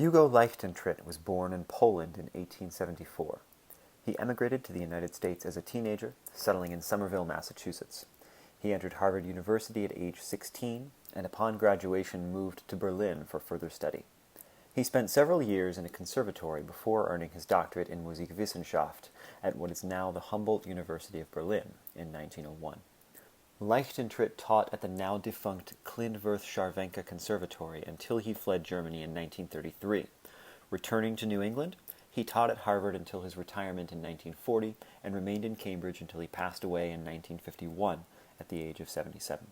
Hugo Leichtentritt was born in Poland in 1874. He emigrated to the United States as a teenager, settling in Somerville, Massachusetts. He entered Harvard University at age 16, and upon graduation moved to Berlin for further study. He spent several years in a conservatory before earning his doctorate in Musikwissenschaft at what is now the Humboldt University of Berlin in 1901. Leichtentritt taught at the now-defunct Klindworth-Scharwenka Conservatory until he fled Germany in 1933. Returning to New England, he taught at Harvard until his retirement in 1940 and remained in Cambridge until he passed away in 1951 at the age of 77.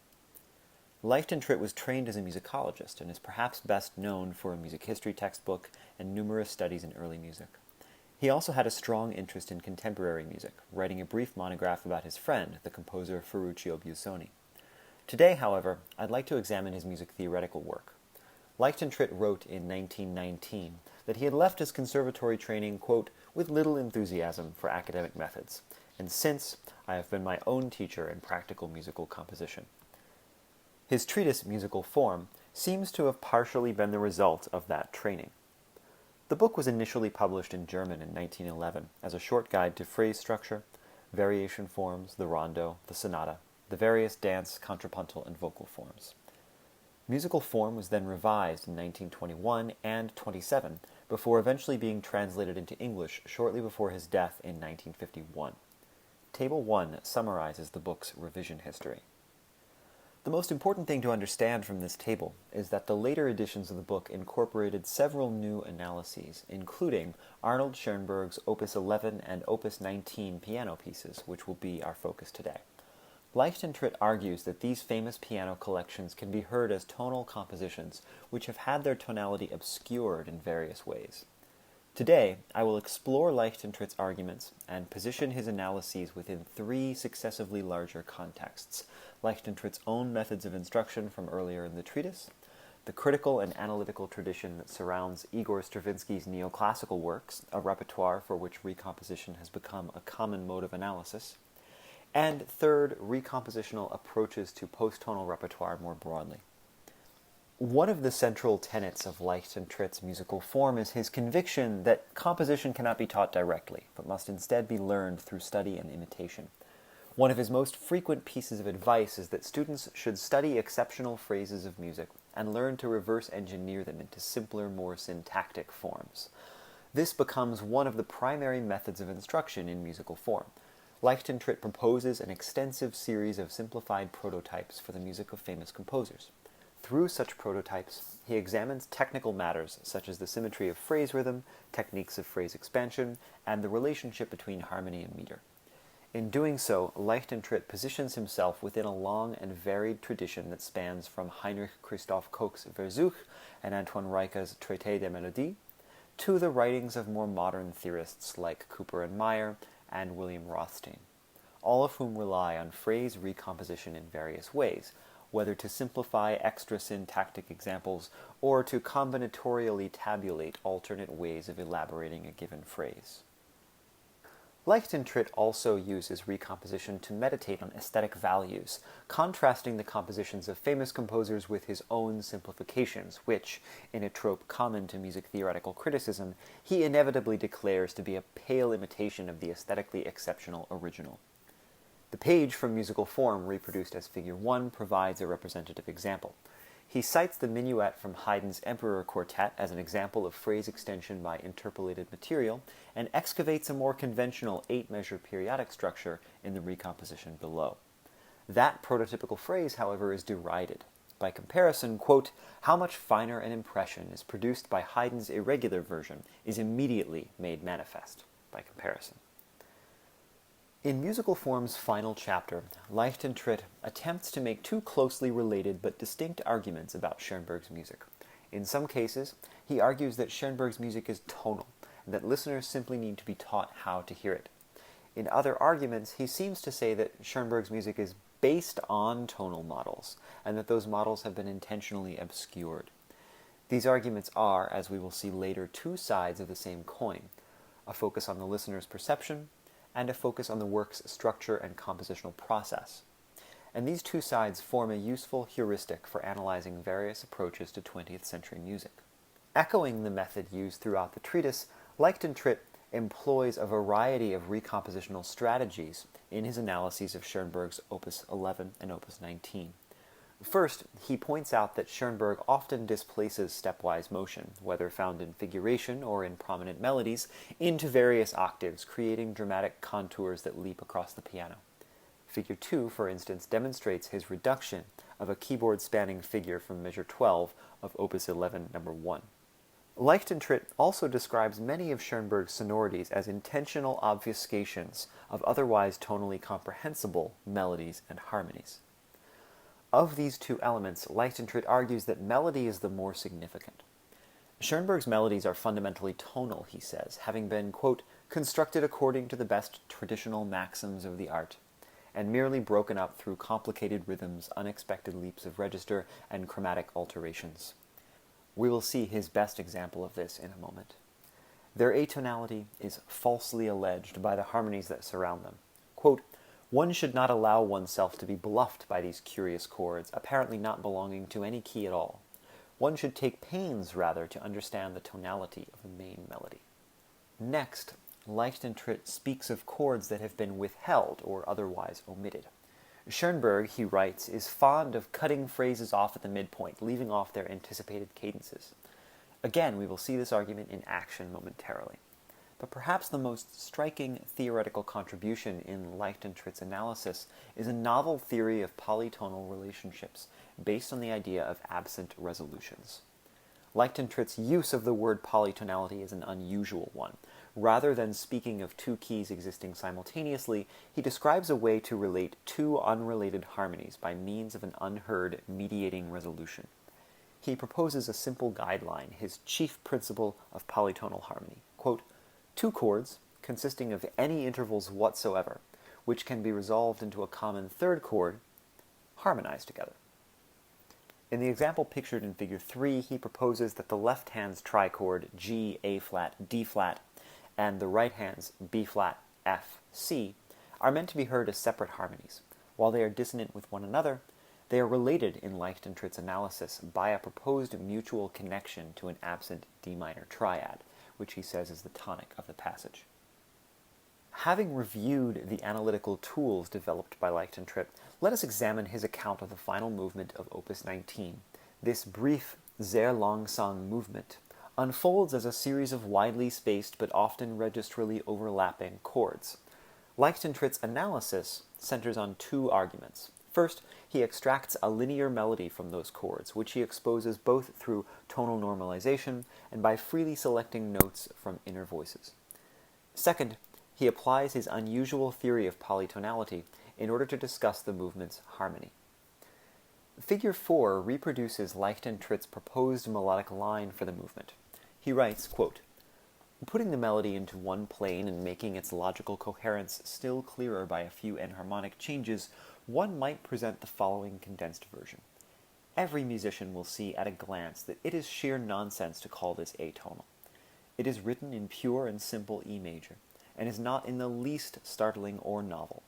Leichtentritt was trained as a musicologist and is perhaps best known for a music history textbook and numerous studies in early music. He also had a strong interest in contemporary music, writing a brief monograph about his friend, the composer Ferruccio Busoni. Today, however, I'd like to examine his music theoretical work. Leichtentritt wrote in 1919 that he had left his conservatory training, quote, with little enthusiasm for academic methods, and since I have been my own teacher in practical musical composition. His treatise, Musical Form, seems to have partially been the result of that training. The book was initially published in German in 1911 as a short guide to phrase structure, variation forms, the rondo, the sonata, the various dance, contrapuntal, and vocal forms. Musical Form was then revised in 1921 and 27 before eventually being translated into English shortly before his death in 1951. Table 1 summarizes the book's revision history. The most important thing to understand from this table is that the later editions of the book incorporated several new analyses, including Arnold Schoenberg's Opus 11 and Opus 19 piano pieces, which will be our focus today. Leichtentritt argues that these famous piano collections can be heard as tonal compositions which have had their tonality obscured in various ways. Today, I will explore Leichtentritt's arguments and position his analyses within three successively larger contexts: Leichtentritt's own methods of instruction from earlier in the treatise, the critical and analytical tradition that surrounds Igor Stravinsky's neoclassical works, a repertoire for which recomposition has become a common mode of analysis, and third, recompositional approaches to post-tonal repertoire more broadly. One of the central tenets of Leichtentritt's musical form is his conviction that composition cannot be taught directly, but must instead be learned through study and imitation. One of his most frequent pieces of advice is that students should study exceptional phrases of music and learn to reverse engineer them into simpler, more syntactic forms. This becomes one of the primary methods of instruction in musical form. Leichtentritt proposes an extensive series of simplified prototypes for the music of famous composers. Through such prototypes, he examines technical matters such as the symmetry of phrase rhythm, techniques of phrase expansion, and the relationship between harmony and meter. In doing so, Leichtentritt positions himself within a long and varied tradition that spans from Heinrich Christoph Koch's Versuch and Antoine Reicha's Traité de Mélodie to the writings of more modern theorists like Cooper and Meyer and William Rothstein, all of whom rely on phrase recomposition in various ways, whether to simplify extra-syntactic examples or to combinatorially tabulate alternate ways of elaborating a given phrase. Leichtentritt also uses recomposition to meditate on aesthetic values, contrasting the compositions of famous composers with his own simplifications, which, in a trope common to music theoretical criticism, he inevitably declares to be a pale imitation of the aesthetically exceptional original. The page from Musical Form, reproduced as Figure 1, provides a representative example. He cites the minuet from Haydn's Emperor Quartet as an example of phrase extension by interpolated material, and excavates a more conventional 8-measure periodic structure in the recomposition below. That prototypical phrase, however, is derided. By comparison, quote, how much finer an impression is produced by Haydn's irregular version is immediately made manifest, by comparison. In Musical Form's final chapter, Leichtentritt attempts to make two closely related but distinct arguments about Schoenberg's music. In some cases, he argues that Schoenberg's music is tonal, and that listeners simply need to be taught how to hear it. In other arguments, he seems to say that Schoenberg's music is based on tonal models, and that those models have been intentionally obscured. These arguments are, as we will see later, two sides of the same coin: a focus on the listener's perception, and a focus on the work's structure and compositional process. And these two sides form a useful heuristic for analyzing various approaches to 20th century music. Echoing the method used throughout the treatise, Leichtentritt employs a variety of recompositional strategies in his analyses of Schoenberg's Opus 11 and Opus 19. First, he points out that Schoenberg often displaces stepwise motion, whether found in figuration or in prominent melodies, into various octaves, creating dramatic contours that leap across the piano. Figure 2, for instance, demonstrates his reduction of a keyboard-spanning figure from measure 12 of Opus 11, number 1. Leichtentritt also describes many of Schoenberg's sonorities as intentional obfuscations of otherwise tonally comprehensible melodies and harmonies. Of these two elements, Leichtentritt argues that melody is the more significant. Schoenberg's melodies are fundamentally tonal, he says, having been, quote, constructed according to the best traditional maxims of the art, and merely broken up through complicated rhythms, unexpected leaps of register, and chromatic alterations. We will see his best example of this in a moment. Their atonality is falsely alleged by the harmonies that surround them. Quote, one should not allow oneself to be bluffed by these curious chords, apparently not belonging to any key at all. One should take pains, rather, to understand the tonality of the main melody. Next, Leichtentritt speaks of chords that have been withheld or otherwise omitted. Schoenberg, he writes, is fond of cutting phrases off at the midpoint, leaving off their anticipated cadences. Again, we will see this argument in action momentarily. But perhaps the most striking theoretical contribution in Leichtentritt's analysis is a novel theory of polytonal relationships based on the idea of absent resolutions. Leichtentritt's use of the word polytonality is an unusual one. Rather than speaking of two keys existing simultaneously, he describes a way to relate two unrelated harmonies by means of an unheard mediating resolution. He proposes a simple guideline, his chief principle of polytonal harmony. Quote, two chords, consisting of any intervals whatsoever, which can be resolved into a common third chord, harmonize together. In the example pictured in figure 3, he proposes that the left hand's trichord G, A-flat, D-flat, and the right hand's B-flat, F, C are meant to be heard as separate harmonies. While they are dissonant with one another, they are related in Leichtentritt's analysis by a proposed mutual connection to an absent D minor triad, which he says is the tonic of the passage. Having reviewed the analytical tools developed by Leichtentritt, let us examine his account of the final movement of Opus 19. This brief, sehr langsam movement unfolds as a series of widely spaced but often registrally overlapping chords. Leichtentritt's analysis centers on two arguments. First, he extracts a linear melody from those chords, which he exposes both through tonal normalization and by freely selecting notes from inner voices. Second, he applies his unusual theory of polytonality in order to discuss the movement's harmony. Figure 4 reproduces Leichtentritt's proposed melodic line for the movement. He writes, quote, putting the melody into one plane and making its logical coherence still clearer by a few enharmonic changes, one might present the following condensed version. Every musician will see at a glance that it is sheer nonsense to call this atonal. It is written in pure and simple E major, and is not in the least startling or novel.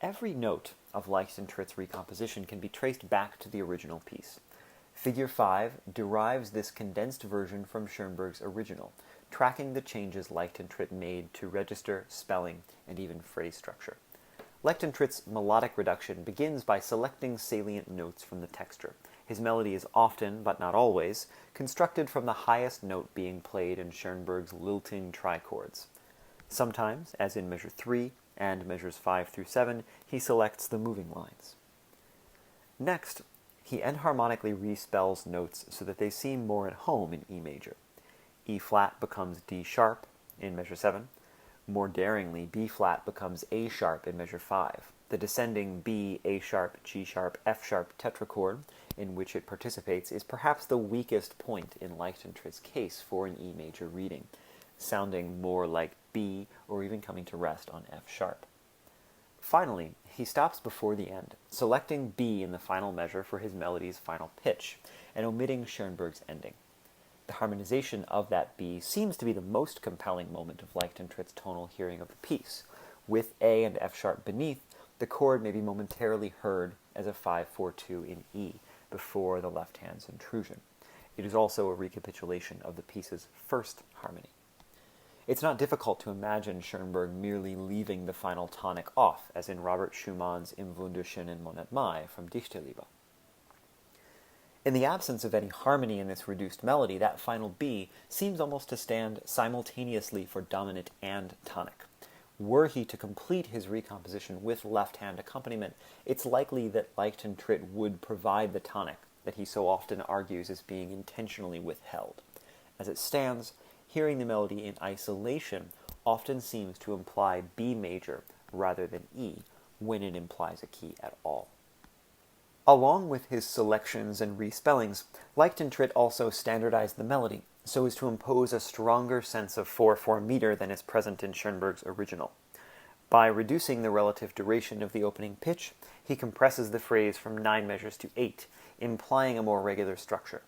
Every note of Leichtentritt's recomposition can be traced back to the original piece. Figure 5 derives this condensed version from Schoenberg's original, tracking the changes Leichtentritt made to register, spelling, and even phrase structure. Leichtentritt's melodic reduction begins by selecting salient notes from the texture. His melody is often, but not always, constructed from the highest note being played in Schoenberg's lilting trichords. Sometimes, as in measure 3 and measures 5 through 7, he selects the moving lines. Next, he enharmonically respells notes so that they seem more at home in E major. E flat becomes D sharp in measure 7. More daringly, B flat becomes A sharp in measure 5. The descending B, A sharp, G sharp, F sharp tetrachord in which it participates is perhaps the weakest point in Leichtentritt's case for an E major reading, sounding more like B or even coming to rest on F sharp. Finally, he stops before the end, selecting B in the final measure for his melody's final pitch, and omitting Schoenberg's ending. The harmonization of that B seems to be the most compelling moment of Leichtentritt's tonal hearing of the piece. With A and F sharp beneath, the chord may be momentarily heard as a 5-4-2 in E before the left hand's intrusion. It is also a recapitulation of the piece's first harmony. It's not difficult to imagine Schoenberg merely leaving the final tonic off, as in Robert Schumann's Im wunderschönen Monat Mai from Dichterliebe. In the absence of any harmony in this reduced melody, that final B seems almost to stand simultaneously for dominant and tonic. Were he to complete his recomposition with left-hand accompaniment, it's likely that Leichtentritt would provide the tonic that he so often argues is being intentionally withheld. As it stands, hearing the melody in isolation often seems to imply B major rather than E, when it implies a key at all. Along with his selections and respellings, Leichtentritt also standardized the melody so as to impose a stronger sense of 4/4 meter than is present in Schoenberg's original. By reducing the relative duration of the opening pitch, he compresses the phrase from 9 measures to 8, implying a more regular structure.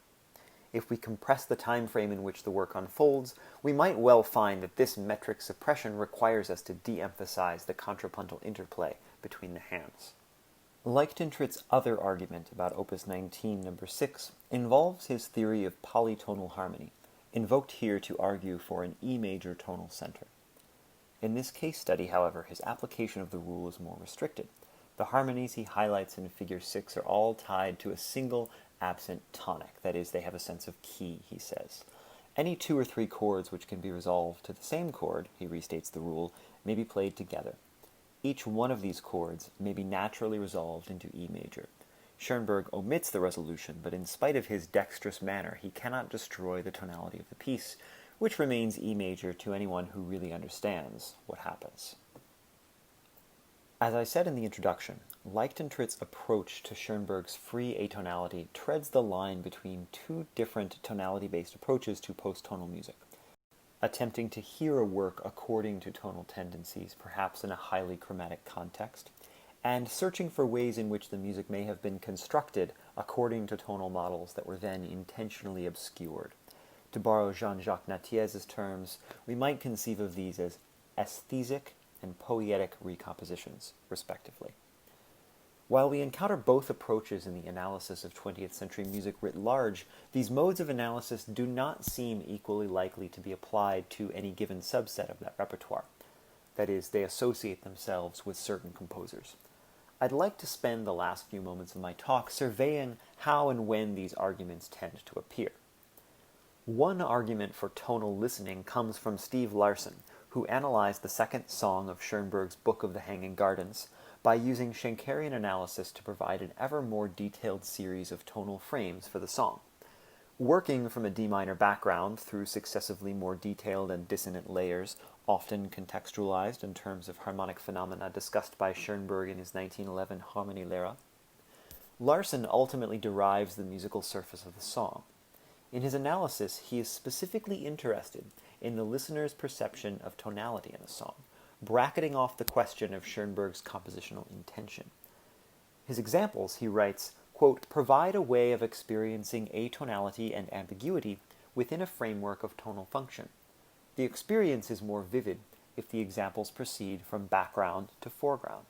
If we compress the time frame in which the work unfolds, we might well find that this metric suppression requires us to de-emphasize the contrapuntal interplay between the hands. Leichtentritt's other argument about Opus 19, number 6, involves his theory of polytonal harmony, invoked here to argue for an E major tonal center. In this case study, however, his application of the rule is more restricted. The harmonies he highlights in figure 6 are all tied to a single absent tonic, that is, they have a sense of key, he says. Any 2 or 3 chords which can be resolved to the same chord, he restates the rule, may be played together. Each one of these chords may be naturally resolved into E major. Schoenberg omits the resolution, but in spite of his dexterous manner, he cannot destroy the tonality of the piece, which remains E major to anyone who really understands what happens. As I said in the introduction, Leichtentritt's approach to Schoenberg's free atonality treads the line between 2 different tonality-based approaches to post-tonal music. Attempting to hear a work according to tonal tendencies, perhaps in a highly chromatic context, and searching for ways in which the music may have been constructed according to tonal models that were then intentionally obscured. To borrow Jean-Jacques Nattiez's terms, we might conceive of these as aesthesic and poietic recompositions, respectively. While we encounter both approaches in the analysis of 20th century music writ large, these modes of analysis do not seem equally likely to be applied to any given subset of that repertoire. That is, they associate themselves with certain composers. I'd like to spend the last few moments of my talk surveying how and when these arguments tend to appear. One argument for tonal listening comes from Steve Larson, who analyzed the second song of Schoenberg's Book of the Hanging Gardens by using Schenkerian analysis to provide an ever more detailed series of tonal frames for the song. Working from a D minor background through successively more detailed and dissonant layers, often contextualized in terms of harmonic phenomena discussed by Schoenberg in his 1911 Harmonielehre, Larson ultimately derives the musical surface of the song. In his analysis, he is specifically interested in the listener's perception of tonality in a song, bracketing off the question of Schoenberg's compositional intention. His examples, he writes, quote, provide a way of experiencing atonality and ambiguity within a framework of tonal function. The experience is more vivid if the examples proceed from background to foreground.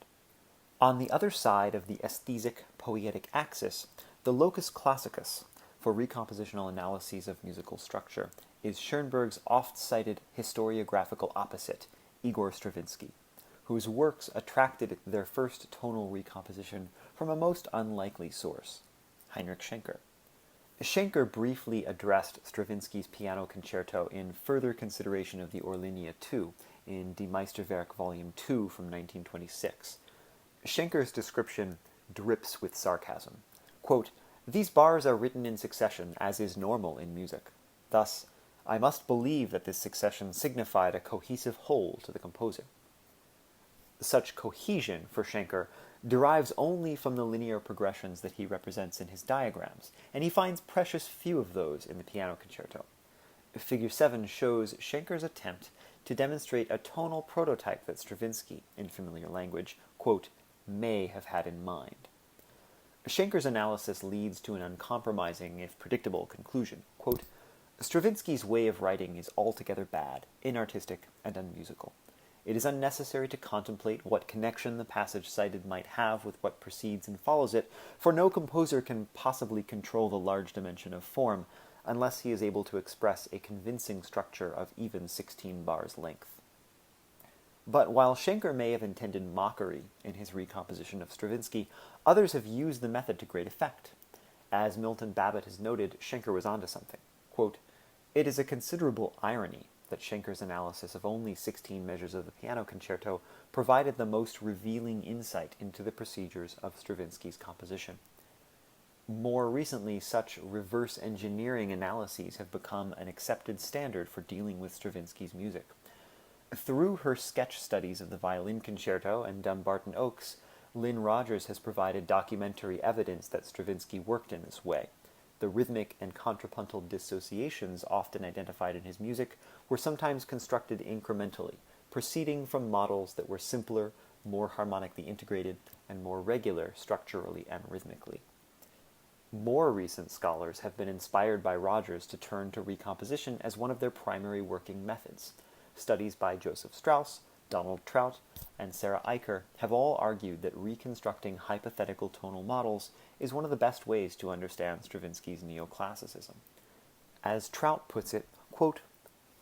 On the other side of the aesthetic-poietic axis, the locus classicus for recompositional analyses of musical structure is Schoenberg's oft-cited historiographical opposite, Igor Stravinsky, whose works attracted their first tonal recomposition from a most unlikely source, Heinrich Schenker. Schenker briefly addressed Stravinsky's piano concerto in further consideration of the Ohrlinie II in Die Meisterwerk Volume 2 from 1926. Schenker's description drips with sarcasm. Quote, these bars are written in succession, as is normal in music. Thus, I must believe that this succession signified a cohesive whole to the composer. Such cohesion, for Schenker, derives only from the linear progressions that he represents in his diagrams, and he finds precious few of those in the piano concerto. Figure 7 shows Schenker's attempt to demonstrate a tonal prototype that Stravinsky, in familiar language, quote, may have had in mind. Schenker's analysis leads to an uncompromising, if predictable, conclusion. Quote, Stravinsky's way of writing is altogether bad, inartistic, and unmusical. It is unnecessary to contemplate what connection the passage cited might have with what precedes and follows it, for no composer can possibly control the large dimension of form, unless he is able to express a convincing structure of even 16 bars length. But while Schenker may have intended mockery in his recomposition of Stravinsky, others have used the method to great effect. As Milton Babbitt has noted, Schenker was onto something. Quote, It is a considerable irony that Schenker's analysis of only 16 measures of the piano concerto provided the most revealing insight into the procedures of Stravinsky's composition. More recently, such reverse engineering analyses have become an accepted standard for dealing with Stravinsky's music. Through her sketch studies of the violin concerto and Dumbarton Oaks, Lynn Rogers has provided documentary evidence that Stravinsky worked in this way. The rhythmic and contrapuntal dissociations often identified in his music were sometimes constructed incrementally, proceeding from models that were simpler, more harmonically integrated, and more regular structurally and rhythmically. More recent scholars have been inspired by Rogers to turn to recomposition as one of their primary working methods. Studies by Joseph Strauss, Donald Trout, and Sarah Eicher have all argued that reconstructing hypothetical tonal models is one of the best ways to understand Stravinsky's neoclassicism. As Trout puts it, quote,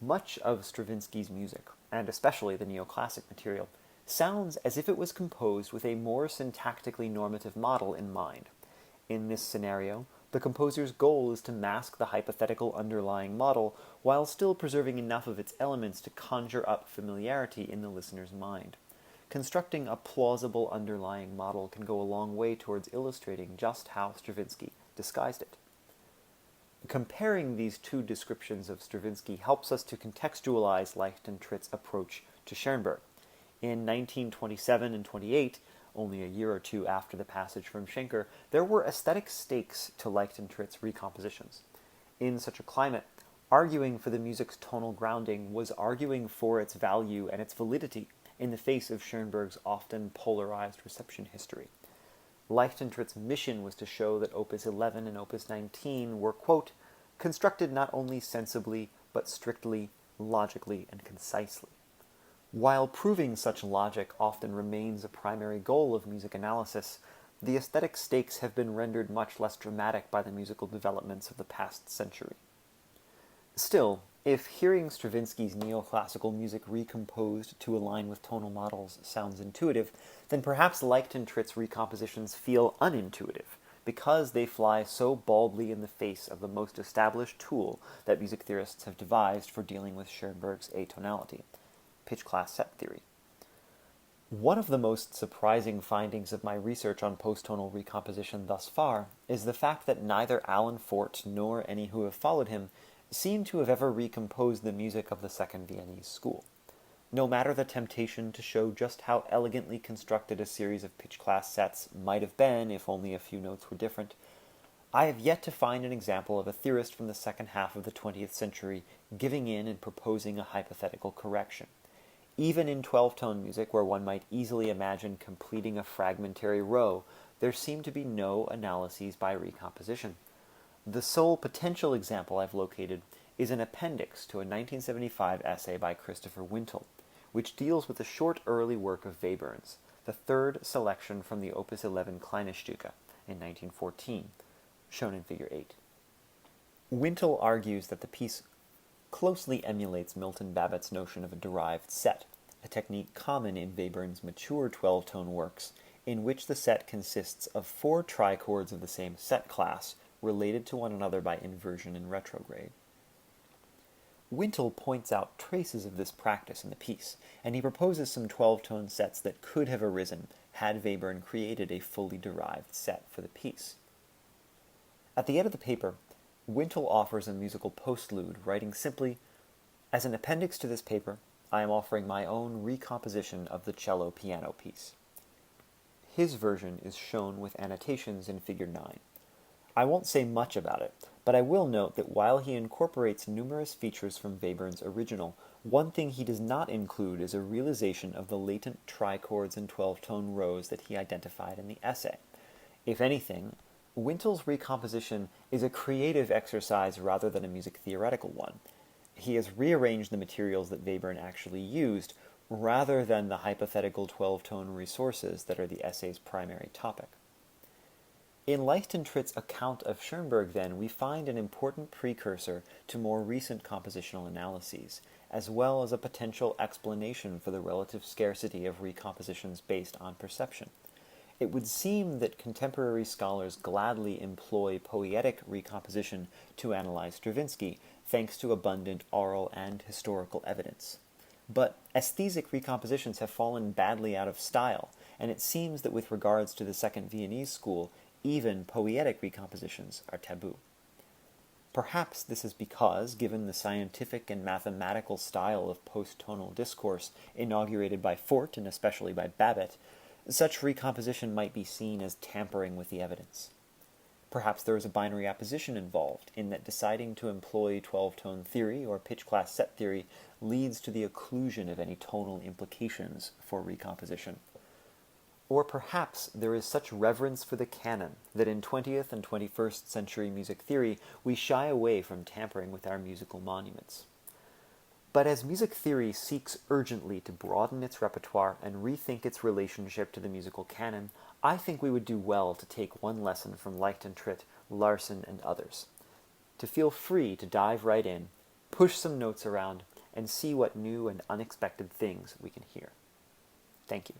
Much of Stravinsky's music, and especially the neoclassic material, sounds as if it was composed with a more syntactically normative model in mind. In this scenario, the composer's goal is to mask the hypothetical underlying model while still preserving enough of its elements to conjure up familiarity in the listener's mind. Constructing a plausible underlying model can go a long way towards illustrating just how Stravinsky disguised it. Comparing these two descriptions of Stravinsky helps us to contextualize Leichtentritt's approach to Schoenberg. In 1927 and 28, only a year or two after the passage from Schenker, there were aesthetic stakes to Leichtentritt's recompositions. In such a climate, arguing for the music's tonal grounding was arguing for its value and its validity in the face of Schoenberg's often polarized reception history. Leichtentritt's mission was to show that Opus 11 and Opus 19 were, quote, constructed not only sensibly, but strictly, logically, and concisely. While proving such logic often remains a primary goal of music analysis, the aesthetic stakes have been rendered much less dramatic by the musical developments of the past century. Still, if hearing Stravinsky's neoclassical music recomposed to align with tonal models sounds intuitive, then perhaps Leichtentritt's recompositions feel unintuitive, because they fly so baldly in the face of the most established tool that music theorists have devised for dealing with Schoenberg's atonality: pitch-class set theory. One of the most surprising findings of my research on post-tonal recomposition thus far is the fact that neither Alan Fort nor any who have followed him seem to have ever recomposed the music of the Second Viennese school. No matter the temptation to show just how elegantly constructed a series of pitch-class sets might have been if only a few notes were different, I have yet to find an example of a theorist from the second half of the 20th century giving in and proposing a hypothetical correction. Even in 12-tone music, where one might easily imagine completing a fragmentary row, there seem to be no analyses by recomposition. The sole potential example I've located is an appendix to a 1975 essay by Christopher Wintle, which deals with a short early work of Webern's, the third selection from the Opus 11 Kleinstücke in 1914, shown in Figure 8. Wintle argues that the piece closely emulates Milton Babbitt's notion of a derived set, a technique common in Webern's mature 12-tone works, in which the set consists of 4 trichords of the same set class, related to one another by inversion and retrograde. Wintle points out traces of this practice in the piece, and he proposes some 12-tone sets that could have arisen had Webern created a fully derived set for the piece. At the end of the paper, Wintle offers a musical postlude, writing simply, "As an appendix to this paper, I am offering my own recomposition of the cello-piano piece." His version is shown with annotations in Figure 9. I won't say much about it, but I will note that while he incorporates numerous features from Webern's original, one thing he does not include is a realization of the latent trichords and 12-tone rows that he identified in the essay. If anything, Wintel's recomposition is a creative exercise rather than a music theoretical one. He has rearranged the materials that Webern actually used, rather than the hypothetical 12-tone resources that are the essay's primary topic. In Leichtentritt's account of Schoenberg, then, we find an important precursor to more recent compositional analyses, as well as a potential explanation for the relative scarcity of recompositions based on perception. It would seem that contemporary scholars gladly employ poietic recomposition to analyze Stravinsky, thanks to abundant oral and historical evidence. But aesthetic recompositions have fallen badly out of style, and it seems that with regards to the Second Viennese school, even poietic recompositions are taboo. Perhaps this is because, given the scientific and mathematical style of post-tonal discourse inaugurated by Fort and especially by Babbitt, such recomposition might be seen as tampering with the evidence. Perhaps there is a binary opposition involved, in that deciding to employ 12-tone theory or pitch class set theory leads to the occlusion of any tonal implications for recomposition. Or perhaps there is such reverence for the canon that in 20th and 21st century music theory we shy away from tampering with our musical monuments. But as music theory seeks urgently to broaden its repertoire and rethink its relationship to the musical canon, I think we would do well to take one lesson from Leichtentritt, Larson, and others. To feel free to dive right in, push some notes around, and see what new and unexpected things we can hear. Thank you.